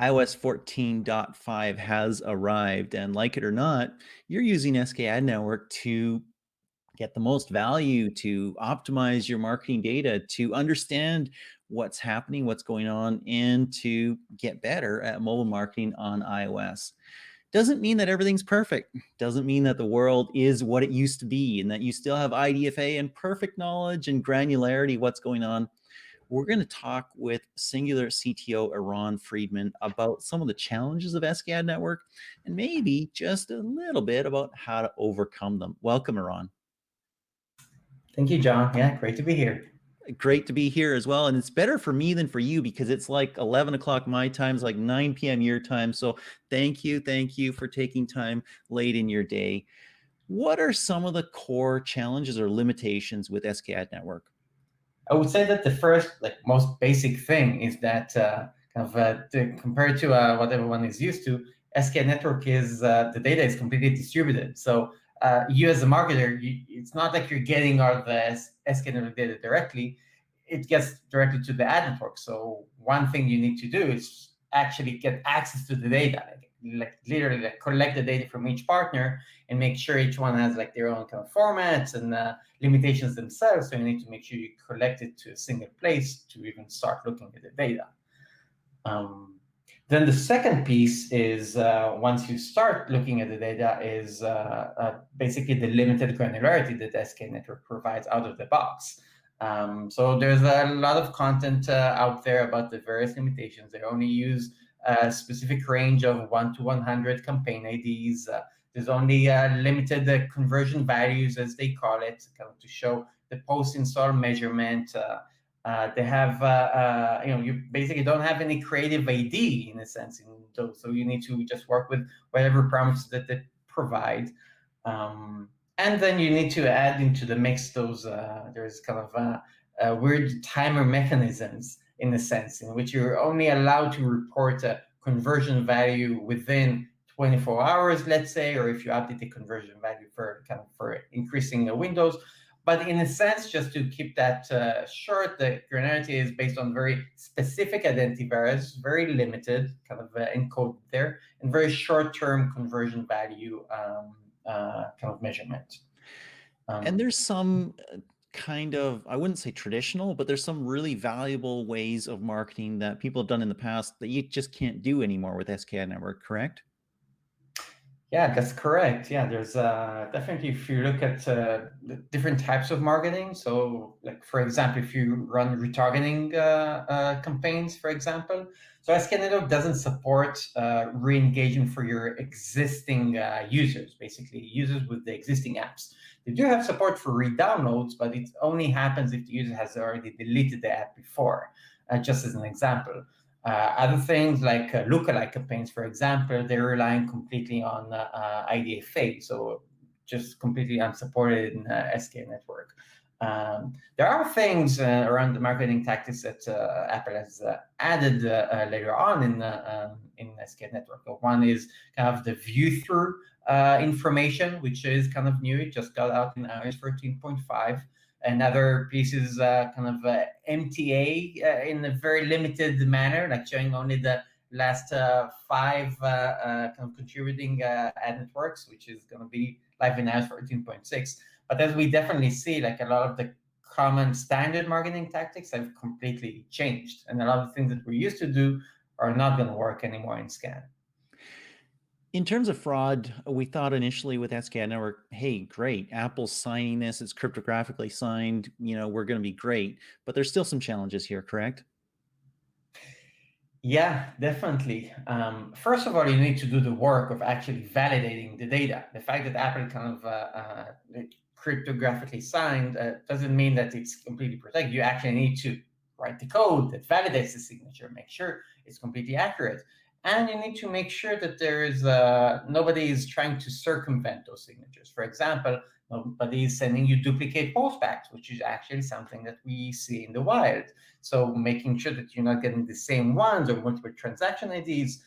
iOS 14.5 has arrived, and like it or not, you're using SKAdNetwork to get the most value, to optimize your marketing data, to understand what's happening, what's going on, and to get better at mobile marketing on iOS. Doesn't mean that everything's perfect. Doesn't mean that the world is what it used to be and that you still have IDFA and perfect knowledge and granularity what's going on. We're going to talk with Singular CTO Eran Friedman about some of the challenges of SKAdNetwork and maybe just a little bit about how to overcome them. Welcome, Eran. Thank you, John. Yeah, great to be here. Great to be here as well. And it's better for me than for you because it's like 11 o'clock my time, it's like 9 p.m. your time. So thank you for taking time late in your day. What are some of the core challenges or limitations with SKAdNetwork? I would say that the first, most basic thing is that compared to what everyone is used to, SKAdNetwork is the data is completely distributed. So you as a marketer, it's not like you're getting all the SKAdNetwork data directly. It gets directly to the ad network. So one thing you need to do is actually get access to the data, like literally collect the data from each partner and make sure each one has like their own kind of formats and limitations themselves. So you need to make sure you collect it to a single place to even start looking at the data. Then the second piece is once you start looking at the data is basically the limited granularity that SKAdNetwork provides out of the box. So there's a lot of content out there about the various limitations. They only use a specific range of 1 to 100 campaign IDs. There's only limited conversion values, as they call it, kind of to show the post-install measurement. They have, you basically don't have any creative ID in a sense in those, so you need to just work with whatever prompts that they provide. And then you need to add into the mix those, there's kind of weird timer mechanisms in a sense in which you're only allowed to report a conversion value within 24 hours, let's say, or if you update the conversion value for increasing the windows. But in a sense, just to keep that short, the granularity is based on very specific identifiers, very limited, kind of encoded there, and very short-term conversion value kind of measurement. And there's some kind of, I wouldn't say traditional, but there's some really valuable ways of marketing that people have done in the past that you just can't do anymore with SKAdNetwork, correct? Yeah, that's correct. Yeah, there's definitely, if you look at the different types of marketing. So, like for example, if you run retargeting campaigns, for example, so SKAdNetwork doesn't support re-engagement for your existing users, basically users with the existing apps. They do have support for re-downloads, but it only happens if the user has already deleted the app before, just as an example. Other things like lookalike campaigns, for example, they're relying completely on IDFA, so just completely unsupported in SKAdNetwork. There are things around the marketing tactics that Apple has added later on in SKAdNetwork. One is kind of the view-through information, which is kind of new. It just got out in iOS 14.5. Another piece is kind of MTA in a very limited manner, like showing only the last 5 kind of contributing ad networks, which is going to be live in iOS 14.6. But as we definitely see, like a lot of the common standard marketing tactics have completely changed. And a lot of things that we used to do are not going to work anymore in SKAN. In terms of fraud, we thought initially with SKAdNetwork, hey, great, Apple's signing this, it's cryptographically signed, we're going to be great. But there's still some challenges here, correct? Yeah, definitely. First of all, you need to do the work of actually validating the data. The fact that Apple kind of cryptographically signed doesn't mean that it's completely protected. You actually need to write the code that validates the signature, make sure it's completely accurate. And you need to make sure that there is nobody is trying to circumvent those signatures. For example, nobody is sending you duplicate postbacks, which is actually something that we see in the wild. So making sure that you're not getting the same ones or multiple transaction IDs.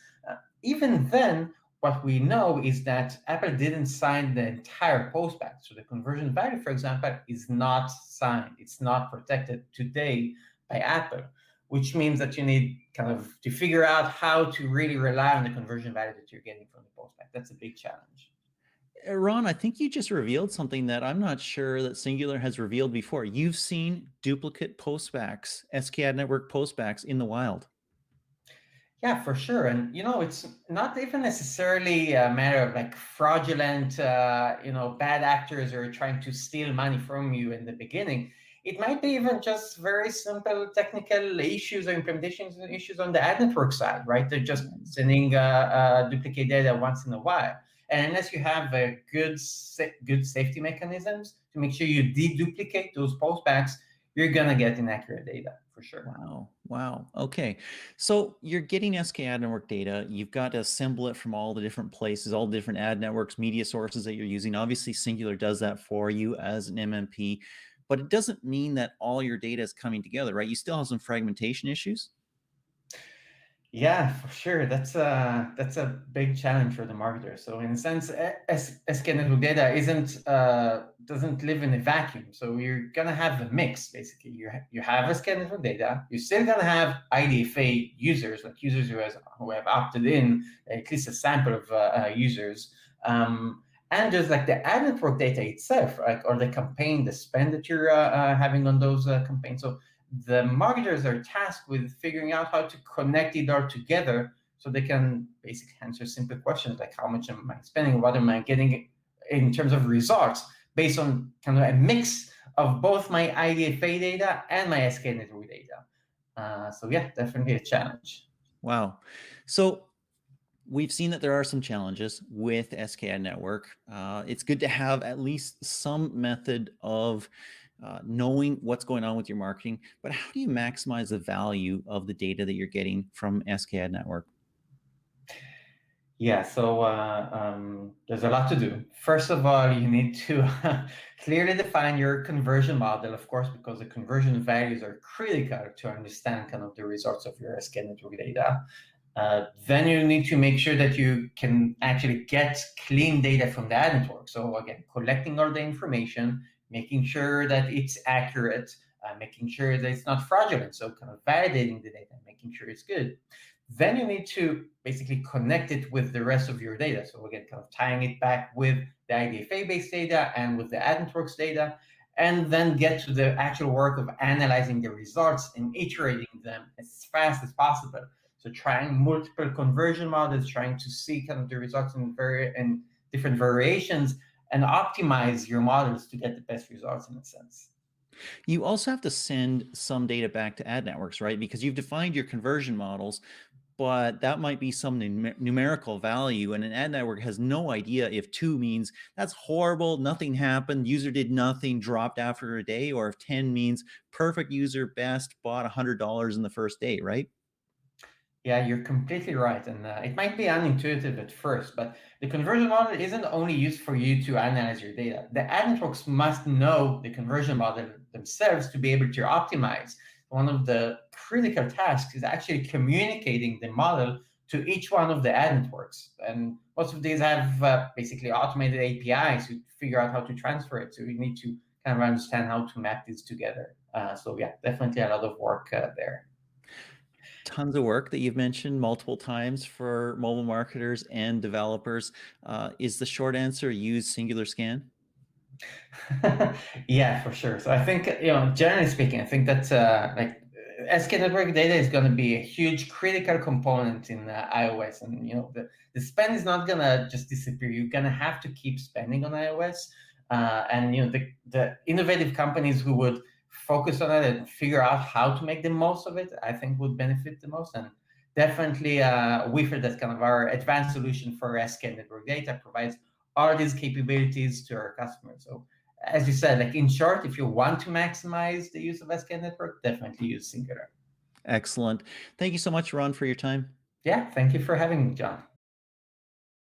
Even then, what we know is that Apple didn't sign the entire postback. So the conversion value, for example, is not signed. It's not protected today by Apple. which means that you need kind of to figure out how to really rely on the conversion value that you're getting from the postback. That's a big challenge. Ron, I think you just revealed something that I'm not sure that Singular has revealed before. You've seen duplicate postbacks, SKAdNetwork postbacks in the wild. Yeah, for sure. And it's not even necessarily a matter of like fraudulent, bad actors are trying to steal money from you in the beginning. It might be even just very simple technical issues or implementation issues on the ad network side, right? They're just sending duplicate data once in a while. And unless you have a good safety mechanisms to make sure you deduplicate those postbacks, you're gonna get inaccurate data for sure. Wow. Wow. Okay. So you're getting SKAdNetwork data. You've got to assemble it from all the different places, all the different ad networks, media sources that you're using. Obviously, Singular does that for you as an MMP, but it doesn't mean that all your data is coming together, right? You still have some fragmentation issues. Yeah, for sure. That's a big challenge for the marketer. So in a sense, SKAdNetwork data isn't doesn't live in a vacuum. So you're gonna have a mix basically. You have SKAdNetwork data. You're still gonna have IDFA users, like users who have opted in, at least a sample of users. And there's like the ad network data itself, right, or the campaign, the spend that you're having on those campaigns. So the marketers are tasked with figuring out how to connect it all together so they can basically answer simple questions like how much am I spending, what am I getting in terms of results based on kind of a mix of both my IDFA data and my SKAdNetwork data. So yeah, definitely a challenge. Wow. So we've seen that there are some challenges with SKAdNetwork. It's good to have at least some method of knowing what's going on with your marketing, but how do you maximize the value of the data that you're getting from SKAdNetwork? Yeah, so there's a lot to do. First of all, you need to clearly define your conversion model, of course, because the conversion values are critical to understand kind of the results of your SKAdNetwork data. Then you need to make sure that you can actually get clean data from the ad network. So again, collecting all the information, making sure that it's accurate, making sure that it's not fraudulent. So kind of validating the data, making sure it's good. Then you need to basically connect it with the rest of your data. So again, kind of tying it back with the IDFA-based data and with the ad networks data, and then get to the actual work of analyzing the results and iterating them as fast as possible. So trying multiple conversion models, trying to see kind of the results in different variations and optimize your models to get the best results in a sense. You also have to send some data back to ad networks, right? Because you've defined your conversion models, but that might be some numerical value, and an ad network has no idea if 2 means that's horrible, nothing happened, user did nothing, dropped after a day, or if 10 means perfect user, best, bought $100 in the first day, right? Yeah, you're completely right. And it might be unintuitive at first, but the conversion model isn't only used for you to analyze your data. The ad networks must know the conversion model themselves to be able to optimize. One of the critical tasks is actually communicating the model to each one of the ad networks. And most of these have basically automated APIs to figure out how to transfer it. So you need to kind of understand how to map these together. So yeah, definitely a lot of work there. Tons of work that you've mentioned multiple times for mobile marketers and developers. Is the short answer use Singular Scan? Yeah, for sure. So I think, generally speaking, I think that like SKAdNetwork data is going to be a huge critical component in iOS, and the spend is not going to just disappear. You're going to have to keep spending on iOS, and the innovative companies who would focus on it and figure out how to make the most of it, I think would benefit the most. And definitely, we feel that kind of our advanced solution for SKAdNetwork data provides all these capabilities to our customers. So as you said, like in short, if you want to maximize the use of SKAdNetwork, definitely use Singular. Excellent. Thank you so much, Ron, for your time. Yeah, thank you for having me, John.